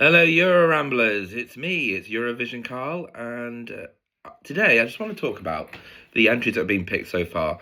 Hello, Euro Ramblers. It's me, it's Eurovision Carl, and today I just want to talk about the entries that have been picked so far.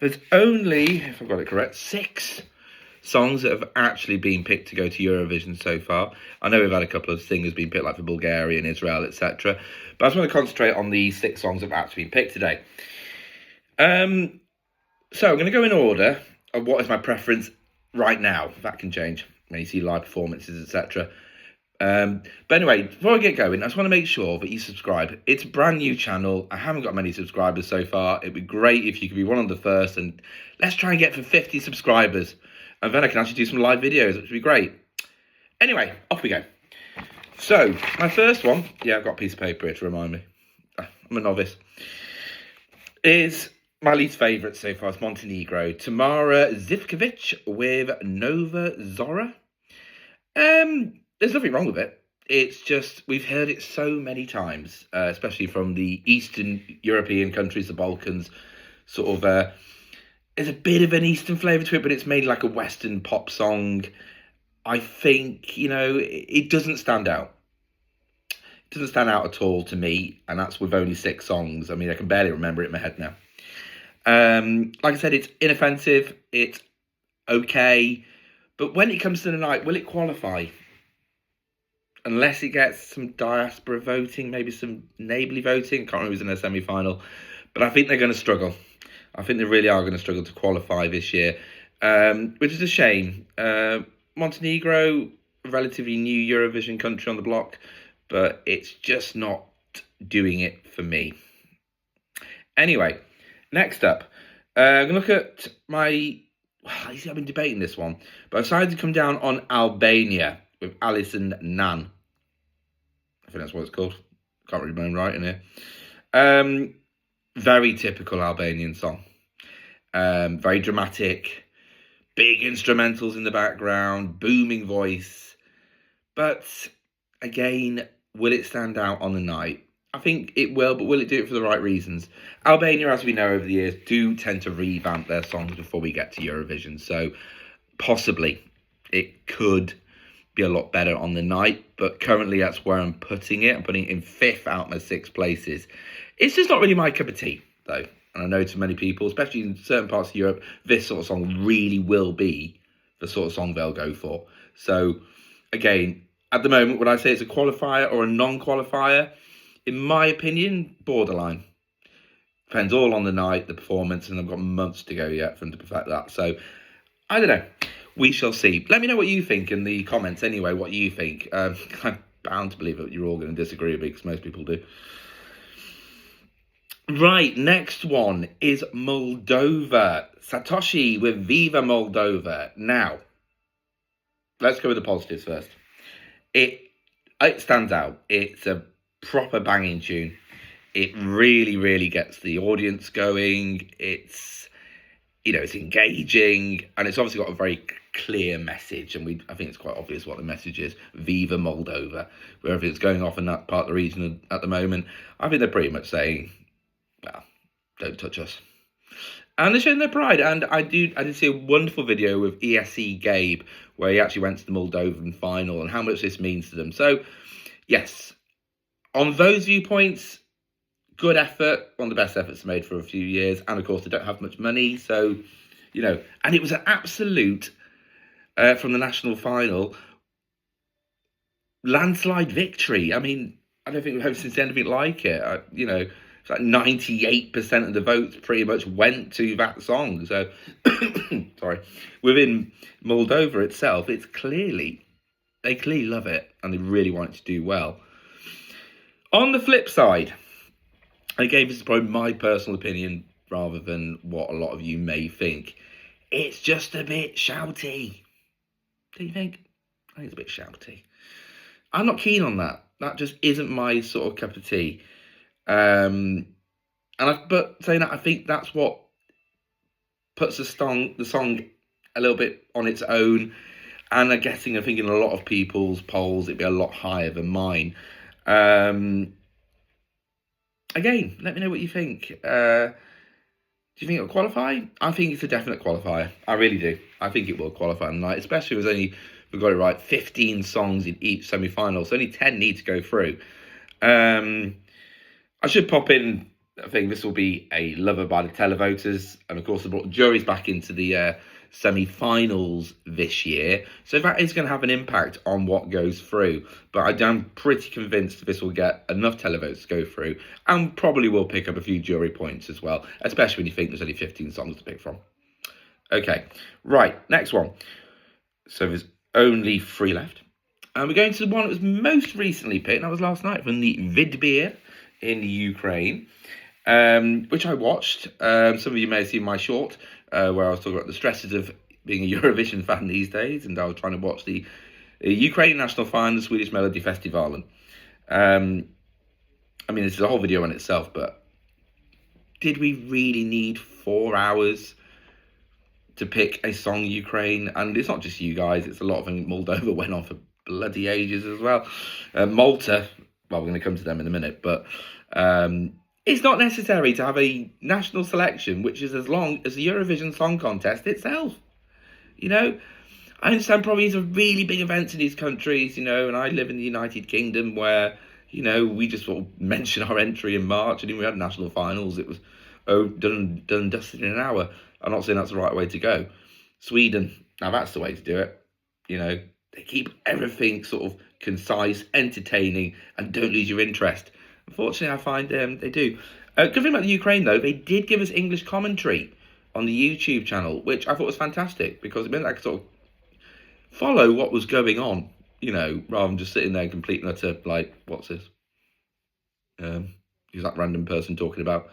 There's only, if I've got it correct, 6 songs that have actually been picked to go to Eurovision so far. I know we've had a couple of singers being picked, like for Bulgaria and Israel, etc. But I just want to concentrate on the 6 songs that have actually been picked today. So I'm going to go in order of what is my preference right now. That can change when you see live performances, etc. But anyway, before I get going, I just want to make sure that you subscribe. It's a brand new channel. I haven't got many subscribers so far. It'd be great if you could be one of the first, and let's try and get for 50 subscribers. And then I can actually do some live videos, which would be great. Anyway, off we go. So, my first one, yeah, I've got a piece of paper here to remind me. I'm a novice. Is my least favourite so far. It's Montenegro. Tamara Zivkovic with Nova Zora. There's nothing wrong with it. It's just, we've heard it so many times, especially from the Eastern European countries, the Balkans, sort of, there's a bit of an Eastern flavour to it, but it's made like a Western pop song. I think, it doesn't stand out. It doesn't stand out at all to me, and that's with only 6 songs. I mean, I can barely remember it in my head now. Like I said, it's inoffensive, it's okay, but when it comes to the night, will it qualify? Unless it gets some diaspora voting, maybe some neighbourly voting. I can't remember who's in their semi-final. But I think they're going to struggle. I think they really are going to struggle to qualify this year, which is a shame. Montenegro, a relatively new Eurovision country on the block, but it's just not doing it for me. Anyway, next up, I'm going to look at my... I've been debating this one, but I decided to come down on Albania with Alison Nan. I think that's what it's called. Can't read my own writing here. Very typical Albanian song. Very dramatic. Big instrumentals in the background. Booming voice. But, again, will it stand out on the night? I think it will, but will it do it for the right reasons? Albania, as we know over the years, do tend to revamp their songs before we get to Eurovision. So, possibly, it could be a lot better on the night, but currently that's where I'm putting it. I'm putting it in 5th out of my 6 places. It's just not really my cup of tea, though. And I know to many people, especially in certain parts of Europe, this sort of song really will be the sort of song they'll go for. So, again, at the moment, would I say it's a qualifier or a non-qualifier? In my opinion, borderline. Depends all on the night, the performance, and I've got months to go yet for them to perfect that. So, I don't know. We shall see. Let me know what you think in the comments anyway, what you think. I'm bound to believe that you're all going to disagree with me, because most people do. Right, next one is Moldova. Satoshi with Viva Moldova. Now, let's go with the positives first. It stands out. It's a proper banging tune. It really, really gets the audience going. It's, it's engaging, and it's obviously got a very clear message, and I think it's quite obvious what the message is. Viva Moldova. Wherever it's going off in that part of the region at the moment, I think they're pretty much saying, well, don't touch us. And they're showing their pride. And I did see a wonderful video with ESC Gabe, where he actually went to the Moldovan final and how much this means to them. So, yes, on those viewpoints, good effort, one of the best efforts made for a few years. And of course, they don't have much money. So, and it was an absolute, from the national final, landslide victory. I mean, I don't think we've ever seen anything like it. It's like 98% of the votes pretty much went to that song. So, sorry, within Moldova itself, they clearly love it, and they really want it to do well. On the flip side, again, this is probably my personal opinion rather than what a lot of you may think. It's just a bit shouty. Do you think? I think it's a bit shouty. I'm not keen on that. That just isn't my sort of cup of tea. But saying that, I think that's what puts the song a little bit on its own. And I think in a lot of people's polls, it'd be a lot higher than mine. Again, let me know what you think. Do you think it'll qualify? I think it's a definite qualifier. I really do. I think it will qualify tonight, especially if there's only we got it right. 15 songs in each semi-final, so only 10 need to go through. I should pop in, I think this will be a lover by the televoters, and of course, I brought juries back into the semi-finals this year, so that is going to have an impact on what goes through. But I'm pretty convinced this will get enough televotes to go through, and probably will pick up a few jury points as well, especially when you think there's only 15 songs to pick from. Okay, right, next one. So there's only 3 left. And we're going to the one that was most recently picked, and that was last night, from the Vidbir in Ukraine, which I watched. Some of you may have seen my short, where I was talking about the stresses of being a Eurovision fan these days, and I was trying to watch the Ukrainian national final, the Swedish Melody Festival. I mean, this is a whole video in itself, but did we really need 4 hours to pick a song Ukraine? And it's not just you guys, it's a lot of them. Moldova went on for bloody ages as well. Malta, well, we're going to come to them in a minute, but it's not necessary to have a national selection which is as long as the Eurovision Song Contest itself. You know, I understand probably it's a really big event in these countries, you know, and I live in the United Kingdom where, you know, we just sort of mentioned our entry in March, and then we had national finals. It was done and dusted in an hour. I'm not saying that's the right way to go. Sweden, now that's the way to do it. You know, they keep everything sort of concise, entertaining, and don't lose your interest. Unfortunately, I find they do. Good thing about the Ukraine, though, they did give us English commentary on the YouTube channel, which I thought was fantastic, because it meant I could sort of follow what was going on, you know, rather than just sitting there completely utter, like, what's this? Who's that random person talking about?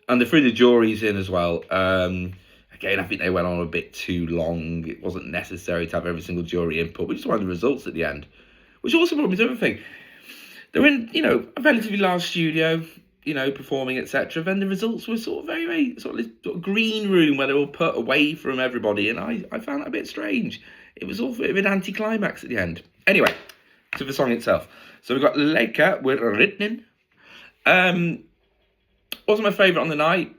And they threw the juries in as well. Again, I think they went on a bit too long. It wasn't necessary to have every single jury input. We just wanted the results at the end, which also brought me to everything. They were in, you know, a relatively large studio, you know, performing, etc. Then the results were sort of very sort of green room where they were put away from everybody, and I found that a bit strange. It was all a bit of an anticlimax at the end. Anyway, to the song itself. So we've got Leka with Ritnin. Wasn't my favourite on the night,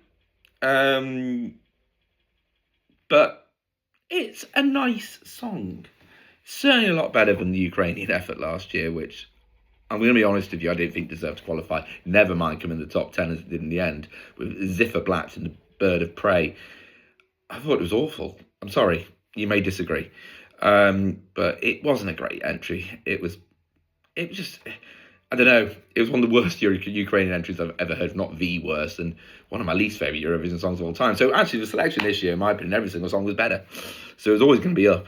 but it's a nice song. Certainly a lot better than the Ukrainian effort last year, which, I'm going to be honest with you, I didn't think deserved to qualify. Never mind coming in the top 10 as it did in the end, with Ziffer Blatt and the Bird of Prey. I thought it was awful. I'm sorry, you may disagree. But it wasn't a great entry. It was just, I don't know, it was one of the worst Ukrainian entries I've ever heard, not the worst, and one of my least favourite Eurovision songs of all time. So actually the selection this year, in my opinion, every single song was better. So it was always going to be up.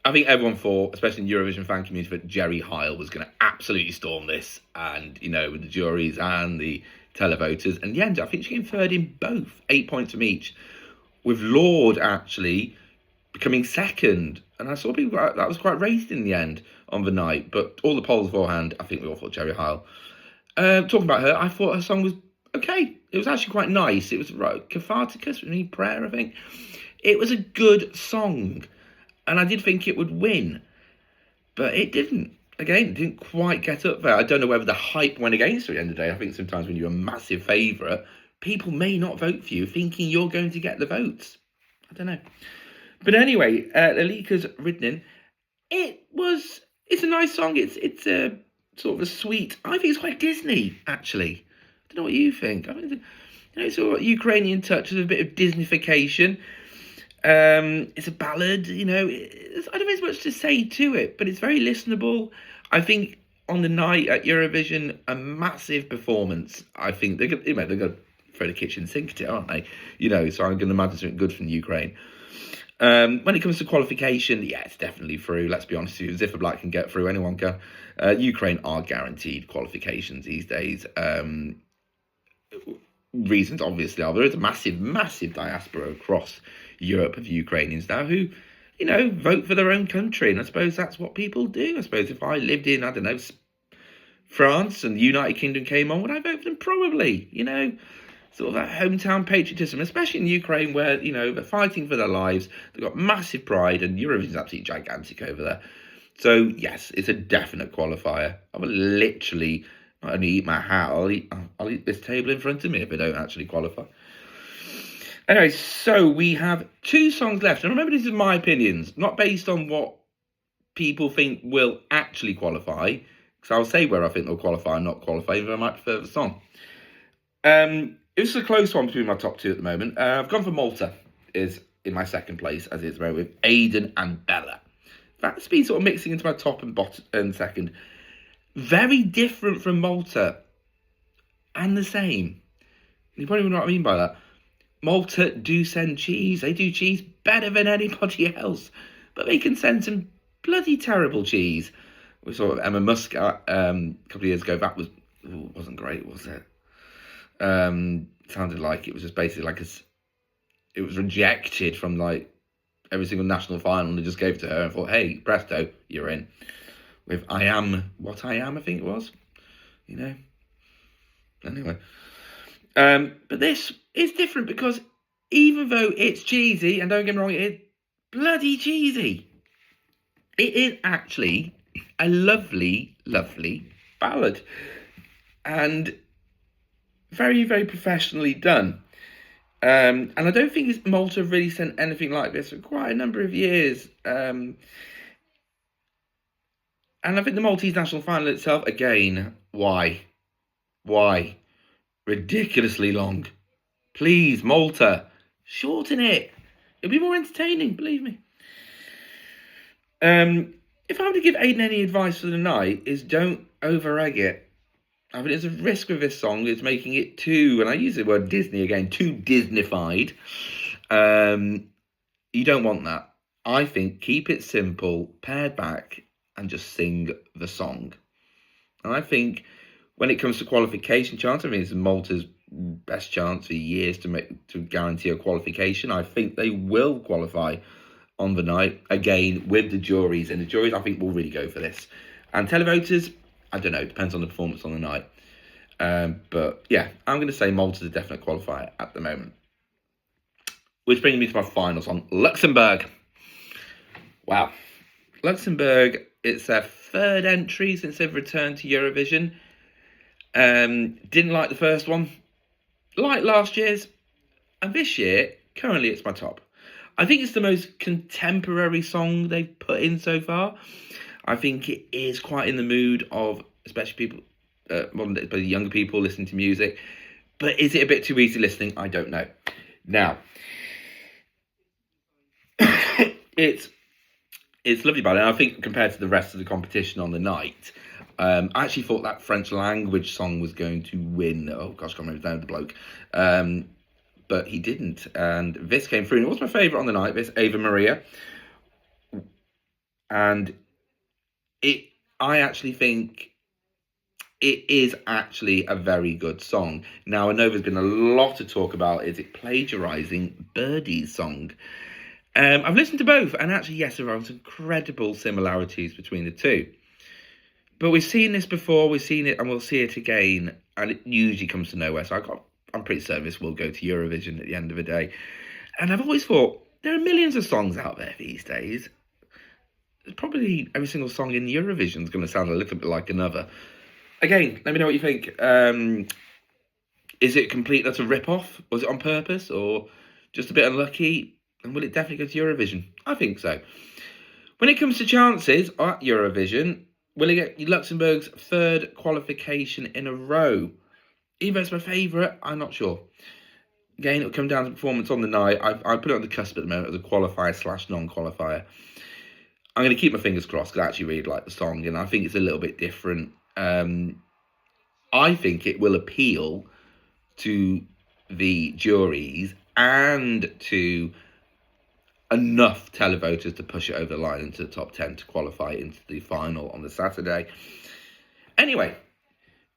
I think everyone thought, especially in the Eurovision fan community, that Jerry Heil was going to absolutely storm this, and, you know, with the juries and the televoters. And in the end, I think she came third in both, 8 points from each, with Lord actually becoming second. And I saw people that was quite raised in the end on the night, but all the polls beforehand, I think we all thought Jerry Heil. Talking about her, I thought her song was okay. It was actually quite nice. It was catharticus, prayer, I think. It was a good song, and I did think it would win, but it didn't. Again, it didn't quite get up there. I don't know whether the hype went against her at the end of the day. I think sometimes when you're a massive favourite, people may not vote for you thinking you're going to get the votes. I don't know. But anyway, Alika's Ridnin, it's a nice song. It's a sort of a sweet, I think it's quite Disney, actually. I don't know what you think. I mean, it's sort of Ukrainian touch, with a bit of Disneyfication. It's a ballad, you know. I don't think there's much to say to it, but it's very listenable. I think on the night at Eurovision, a massive performance. I think they're going to throw the kitchen sink at it, aren't they? You know, so I'm going to imagine something good from the Ukraine. When it comes to qualification, yeah, it's definitely through. Let's be honest with you, Ziffer Black can get through, anyone can. Ukraine are guaranteed qualifications these days. Reasons obviously are there is a massive diaspora across Europe of Ukrainians now who, you know, vote for their own country, and I suppose that's what people do. I suppose if I lived in, I don't know, France and the United Kingdom came on, would I vote for them? Probably, you know. Sort of that hometown patriotism, especially in Ukraine where, you know, they're fighting for their lives. They've got massive pride, and Eurovision's absolutely gigantic over there. So, yes, it's a definite qualifier. I will literally not only eat my hat, I'll eat this table in front of me if they don't actually qualify. Anyway, so we have 2 songs left. And remember, this is my opinions, not based on what people think will actually qualify. Because I'll say where I think they'll qualify and not qualify, even though I might prefer the song. It was a close one between my top 2 at the moment. I've gone for Malta, is in my second place, as it's right, with Aiden and Bella. That's been sort of mixing into my top and bottom and second. Very different from Malta, and the same. You probably know what I mean by that. Malta do send cheese. They do cheese better than anybody else. But they can send some bloody terrible cheese. We saw Emma Muscat a couple of years ago. That wasn't great, was it? Sounded like it was just basically like it was rejected from like every single national final, and they just gave it to her and thought, hey, presto, you're in. With I Am What I Am, I think it was. You know? Anyway. But this is different because even though it's cheesy, and don't get me wrong, it's bloody cheesy, it is actually a lovely, lovely ballad. And very, very professionally done. And I don't think Malta have really sent anything like this for quite a number of years. And I think the Maltese national final itself, again, why? Ridiculously long. Please, Malta, shorten it. It'll be more entertaining, believe me. If I were to give Aiden any advice for the night, is don't over-egg it. I think there's a risk with this song is making it too, and I use the word Disney again, too Disneyfied. You don't want that. I think keep it simple, pared back, and just sing the song. And I think when it comes to qualification chance, I mean, it's Malta's best chance for years to guarantee a qualification. I think they will qualify on the night, again, with the juries. And the juries, I think, will really go for this. And televoters, I don't know, depends on the performance on the night. But yeah, I'm going to say Malta's a definite qualifier at the moment. Which brings me to my final song, Luxembourg. Wow. Luxembourg, it's their 3rd entry since they've returned to Eurovision. Didn't like the first one. Like last year's. And this year, currently it's my top. I think it's the most contemporary song they've put in so far. I think it is quite in the mood of, especially people, younger people listening to music. But is it a bit too easy listening? I don't know. Now, it's lovely ballad, and I think compared to the rest of the competition on the night, I actually thought that French language song was going to win. Oh gosh, I can't remember the bloke. But he didn't, and this came through. And it was my favourite on the night, this Ava Maria. And I actually think it is actually a very good song. Now, I know there's been a lot of talk about, is it plagiarising Birdie's song? I've listened to both, and actually, yes, there are some incredible similarities between the two. But we've seen this before, we've seen it, and we'll see it again, and it usually comes to nowhere. So I'm pretty certain this will go to Eurovision at the end of the day. And I've always thought, there are millions of songs out there these days. Probably every single song in Eurovision is going to sound a little bit like another. Again, let me know what you think. Is it complete, that's a rip-off? Was it on purpose, or just a bit unlucky? And will it definitely go to Eurovision? I think so. When it comes to chances at Eurovision, will it get Luxembourg's 3rd qualification in a row? Even though it's my favourite, I'm not sure. Again, it'll come down to performance on the night. I put it on the cusp at the moment as a qualifier / non-qualifier. I'm going to keep my fingers crossed because I actually really like the song, and I think it's a little bit different. I think it will appeal to the juries and to enough televoters to push it over the line into the top 10 to qualify into the final on the Saturday. Anyway,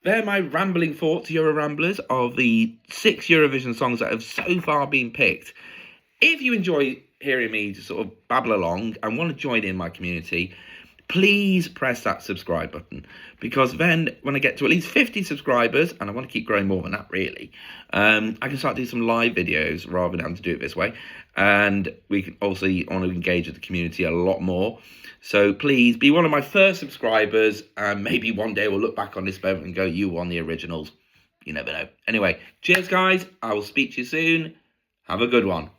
they're my rambling thoughts, Euro Ramblers, of the 6 Eurovision songs that have so far been picked. If you enjoy hearing me to sort of babble along and want to join in my community, please press that subscribe button, because then when I get to at least 50 subscribers, and I want to keep growing more than that really, I can start doing some live videos rather than having to do it this way, and we can also want to engage with the community a lot more. So please be one of my first subscribers, and maybe one day we'll look back on this moment and go, you won the originals. You never know. Anyway, cheers guys, I will speak to you soon. Have a good one.